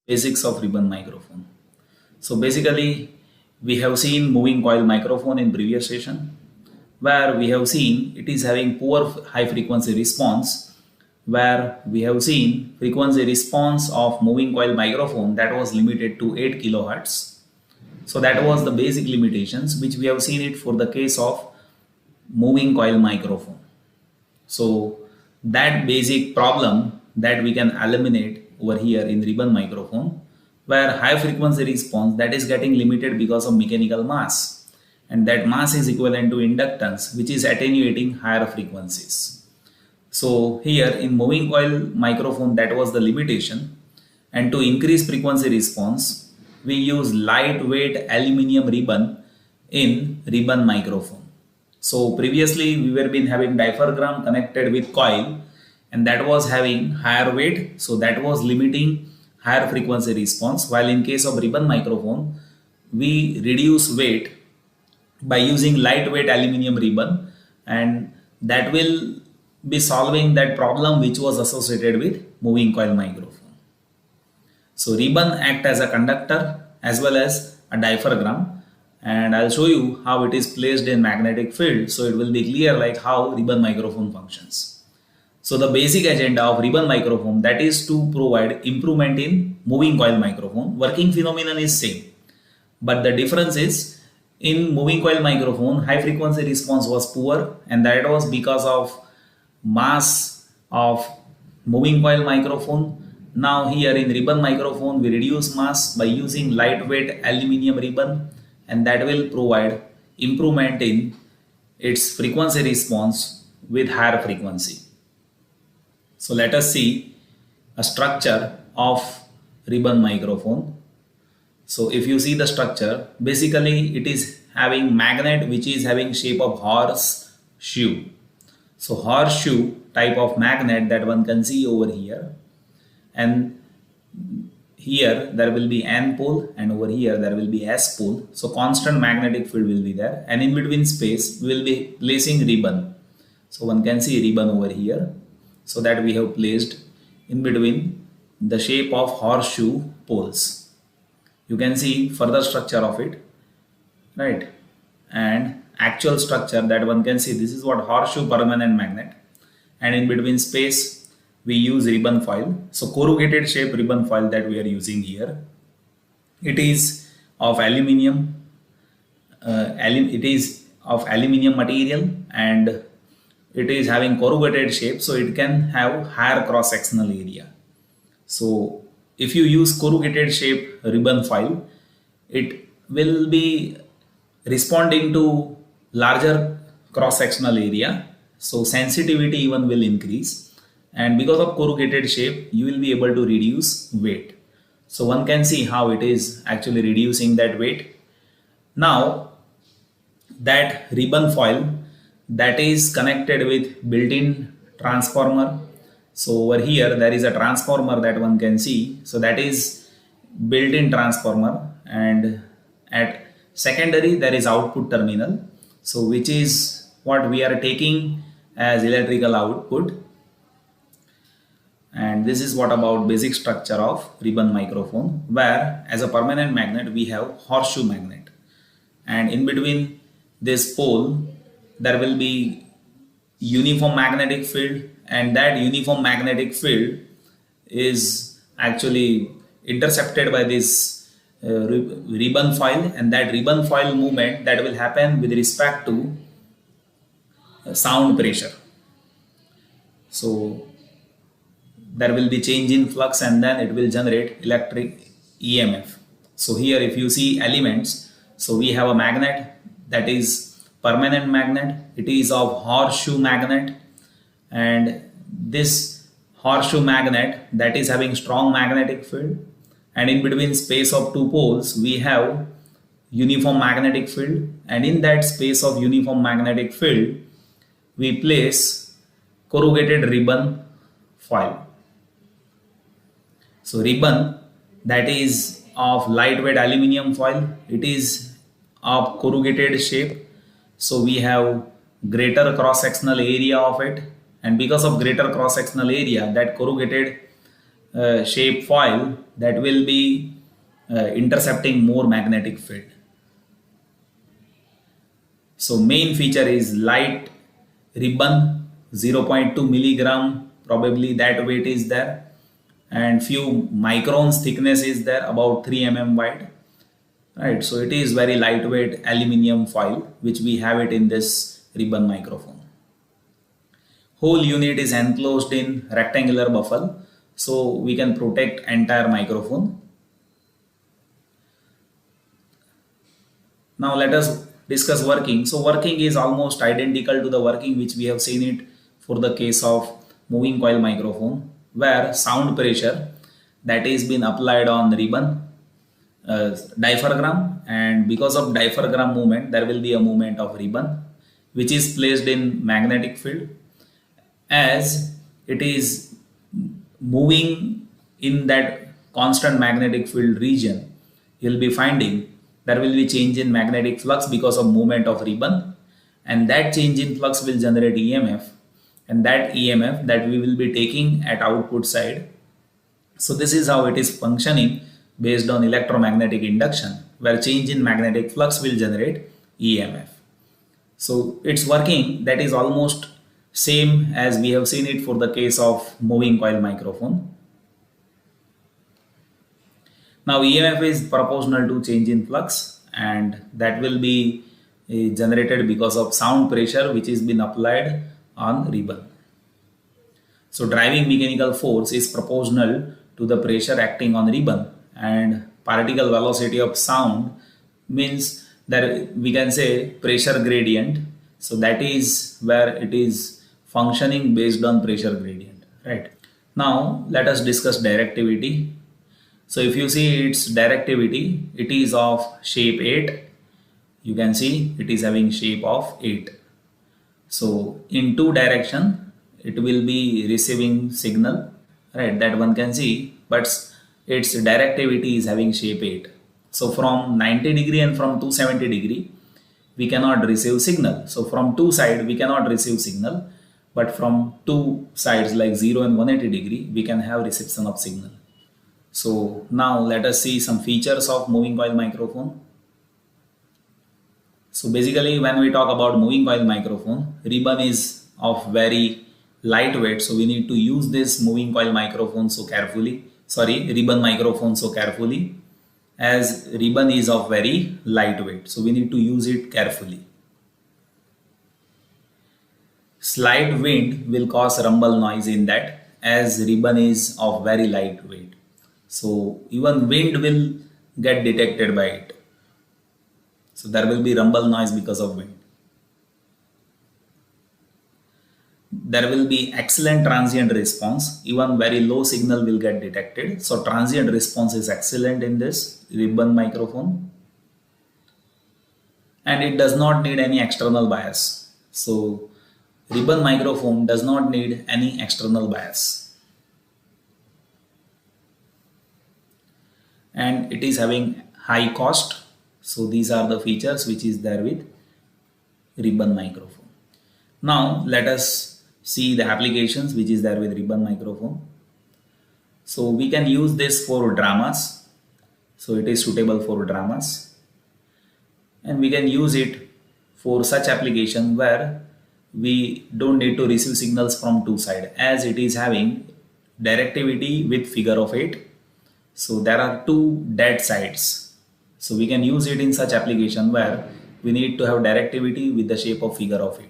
Basics of ribbon microphone. So basically, we have seen moving coil microphone in previous session, where we have seen it is having poor high frequency response, where we have seen frequency response of moving coil microphone that was limited to 8 kilohertz. So that was the basic limitations which we have seen it for the case of moving coil microphone. So that basic problem that we can eliminate over here in ribbon microphone, where high frequency response that is getting limited because of mechanical mass, and that mass is equivalent to inductance, which is attenuating higher frequencies. So here in moving coil microphone that was the limitation, and to increase frequency response we use lightweight aluminum ribbon in ribbon microphone. So previously we were been having diaphragm connected with coil, and that was having higher weight, so that was limiting higher frequency response, while in case of ribbon microphone we reduce weight by using lightweight aluminum ribbon, and that will be solving that problem which was associated with moving coil microphone. So ribbon act as a conductor as well as a diaphragm, and I'll show you how it is placed in magnetic field, so it will be clear like how ribbon microphone functions. So the basic agenda of ribbon microphone that is to provide improvement in moving coil microphone. Working phenomenon is same, but the difference is in moving coil microphone high frequency response was poor, and that was because of mass of moving coil microphone. Now here in ribbon microphone we reduce mass by using lightweight aluminum ribbon, and that will provide improvement in its frequency response with higher frequency. So let us see a structure of ribbon microphone. So if you see the structure, basically it is having magnet which is having shape of horseshoe. So horseshoe type of magnet that one can see over here, and here there will be N pole, and over here there will be S pole. So constant magnetic field will be there, and in between space we will be placing ribbon. So one can see ribbon over here, so that we have placed in between the shape of horseshoe poles. You can see further structure of it, right? And actual structure that one can see, this is what horseshoe permanent magnet, and in between space we use ribbon foil. So corrugated shape ribbon foil that we are using here, it is of aluminium, it is of aluminium material, and it is having corrugated shape, so it can have higher cross sectional area. So if you use corrugated shape ribbon foil, it will be responding to larger cross sectional area, so sensitivity even will increase, and because of corrugated shape you will be able to reduce weight. So one can see how it is actually reducing that weight. Now that ribbon foil that is connected with built-in transformer. So over here there is a transformer that one can see, so that is built-in transformer, and at secondary there is output terminal, so which is what we are taking as electrical output. And this is what about basic structure of ribbon microphone, where as a permanent magnet we have horseshoe magnet, and in between this pole there will be uniform magnetic field, and that uniform magnetic field is actually intercepted by this ribbon foil, and that ribbon foil movement that will happen with respect to sound pressure. So there will be change in flux, and then it will generate electric EMF. So here if you see elements, so we have a magnet that is permanent magnet, it is of horseshoe magnet, and this horseshoe magnet that is having strong magnetic field, and in between space of two poles we have uniform magnetic field, and in that space of uniform magnetic field we place corrugated ribbon foil. So ribbon that is of lightweight aluminum foil, it is of corrugated shape, so we have greater cross sectional area of it, and because of greater cross sectional area that corrugated shape foil that will be intercepting more magnetic field. So main feature is light ribbon, 0.2 milligram, probably that weight is there, and few microns thickness is there, about 3 mm wide. Right, so it is very lightweight aluminium foil which we have it in this ribbon microphone. Whole unit is enclosed in rectangular buffle, so we can protect entire microphone. Now let us discuss working. So working is almost identical to the working which we have seen it for the case of moving coil microphone, where sound pressure that is been applied on ribbon diaphragm, and because of diaphragm movement there will be a movement of ribbon which is placed in magnetic field. As it is moving in that constant magnetic field region, you will be finding there will be change in magnetic flux because of movement of ribbon, and that change in flux will generate EMF, and that EMF that we will be taking at output side. So this is how it is functioning based on electromagnetic induction, where change in magnetic flux will generate EMF. So its working that is almost same as we have seen it for the case of moving coil microphone. Now EMF is proportional to change in flux, and that will be generated because of sound pressure which is been applied on ribbon. So driving mechanical force is proportional to the pressure acting on ribbon, and particle velocity of sound means that we can say pressure gradient. So that is where it is functioning based on pressure gradient, right? Now let us discuss directivity. So if you see its directivity, it is of shape 8. You can see it is having shape of 8. So in two direction it will be receiving signal, right? That one can see, but its directivity is having shape 8. So from 90 degree and from 270 degree we cannot receive signal. So from two side we cannot receive signal, but from two sides like 0 and 180 degree we can have reception of signal. So now let us see some features of moving coil microphone. So basically when we talk about moving coil microphone, ribbon is of very lightweight, so we need to use this moving coil microphone so carefully, ribbon microphone so carefully, as ribbon is of very lightweight, so we need to use it carefully. Slight wind will cause rumble noise in that, as ribbon is of very lightweight, so even wind will get detected by it. So there will be rumble noise because of wind. There will be excellent transient response, even very low signal will get detected. So transient response is excellent in this ribbon microphone, and it does not need any external bias. So ribbon microphone does not need any external bias, and it is having high cost. So these are the features which is there with ribbon microphone. Now let us see the applications which is there with ribbon microphone. So we can use this for dramas. So it is suitable for dramas, and we can use it for such application where we don't need to receive signals from two sides, as it is having directivity with figure of 8. So there are two dead sides. So we can use it in such application where we need to have directivity with the shape of figure of 8.